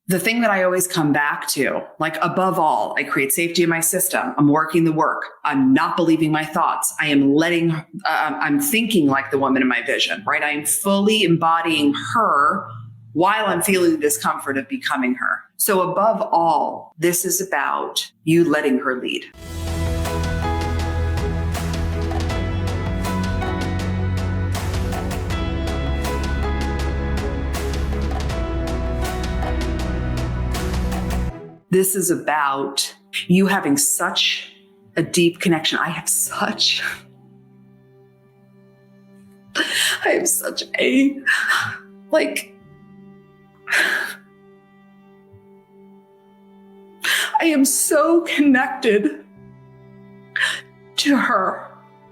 The thing that I always come back to, like above all, I create safety in my system. I'm working the work. I'm not believing my thoughts. I am I'm thinking like the woman in my vision, right? I am fully embodying her while I'm feeling the discomfort of becoming her. So above all, this is about you letting her lead. This is about you having such a deep connection. I have such a, like, I am so connected to her.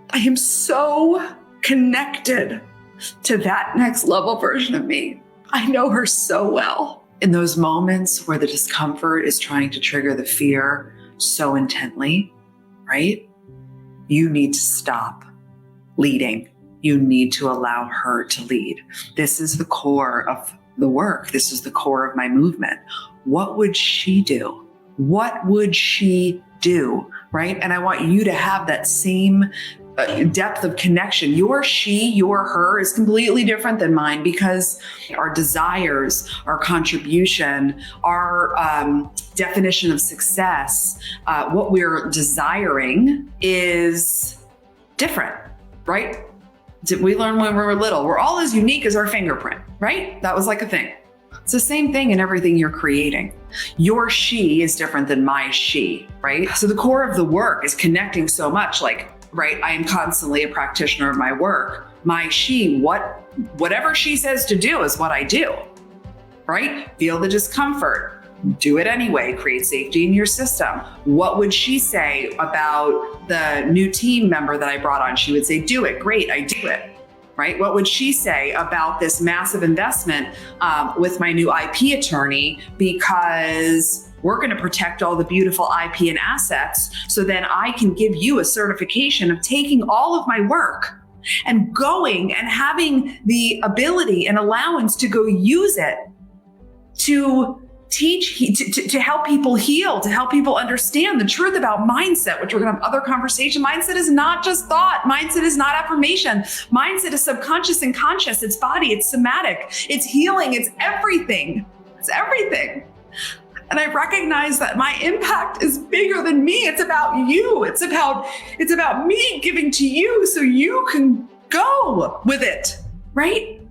I am so connected to that next level version of me. I know her so well. In those moments where the discomfort is trying to trigger the fear so intently, right? You need to stop leading. You need to allow her to lead. This is the core of the work. This is the core of my movement. What would she do? What would she do, right? And I want you to have that same depth of connection. Your she, your her is completely different than mine because our desires, our contribution, our definition of success, what we're desiring is different, right? We learned when we were little, we're all as unique as our fingerprint, right? That was like a thing. It's the same thing in everything you're creating. Your she is different than my she, right? So the core of the work is connecting so much, like, right? I am constantly a practitioner of my work. My she, whatever she says to do is what I do, right? Feel the discomfort, do it anyway, create safety in your system. What would she say about the new team member that I brought on? She would say, do it, great, I do it, right? What would she say about this massive investment with my new IP attorney? Because we're going to protect all the beautiful IP and assets so then I can give you a certification of taking all of my work and going and having the ability and allowance to go use it to teach, to help people heal, to help people understand the truth about mindset, which we're going to have other conversation. Mindset is not just thought. Mindset is not affirmation. Mindset is subconscious and conscious. It's body, it's somatic, it's healing, it's everything. It's everything. And I recognize that my impact is bigger than me. It's about you. It's about me giving to you so you can go with it, right?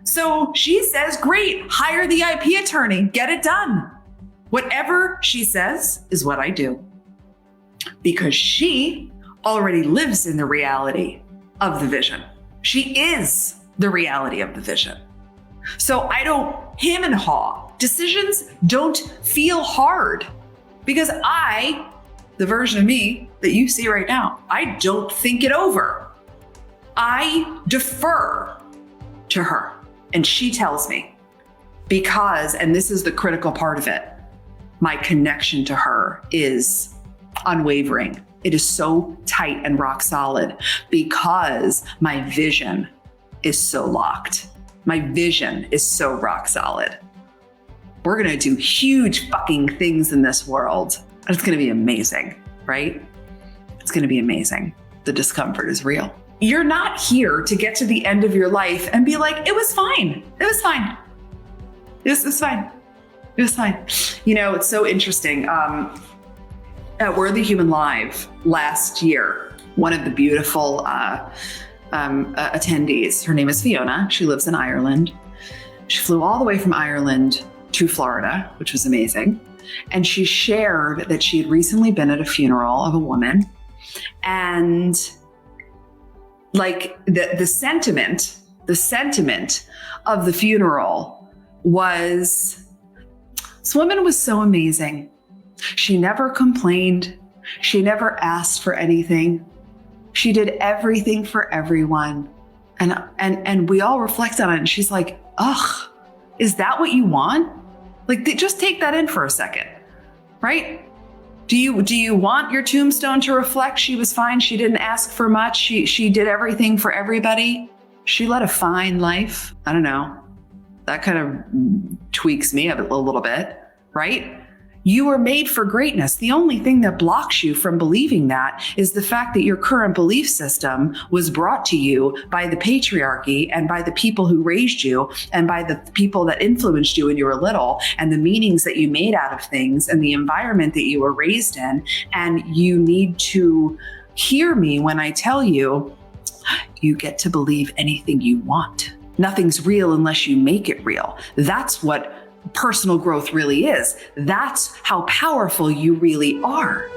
So she says, great, hire the IP attorney, get it done. Whatever she says is what I do. Because she already lives in the reality of the vision. She is the reality of the vision. So I don't hem and haw. Decisions don't feel hard because the version of me that you see right now, I don't think it over. I defer to her and she tells me because, and this is the critical part of it, my connection to her is unwavering. It is so tight and rock solid because my vision is so locked. My vision is so rock solid. We're going to do huge fucking things in this world. And it's going to be amazing, right? It's going to be amazing. The discomfort is real. You're not here to get to the end of your life and be like, it was fine. It was fine. This is fine. It was fine. You know, it's so interesting. At Worthy Human Live last year, one of the beautiful attendees, her name is Fiona. She lives in Ireland. She flew all the way from Ireland to Florida, which was amazing. And she shared that she had recently been at a funeral of a woman. And like the sentiment of the funeral was, this woman was so amazing. She never complained. She never asked for anything. She did everything for everyone. And we all reflect on it. And she's like, ugh, is that what you want? Like, just take that in for a second, right? Do you want your tombstone to reflect she was fine? She didn't ask for much. She did everything for everybody. She led a fine life. I don't know. that kind of tweaks me a little bit, right? You were made for greatness. The only thing that blocks you from believing that is the fact that your current belief system was brought to you by the patriarchy and by the people who raised you and by the people that influenced you when you were little, and the meanings that you made out of things and the environment that you were raised in. And you need to hear me when I tell you, you get to believe anything you want. Nothing's real unless you make it real. That's what personal growth really is. That's how powerful you really are.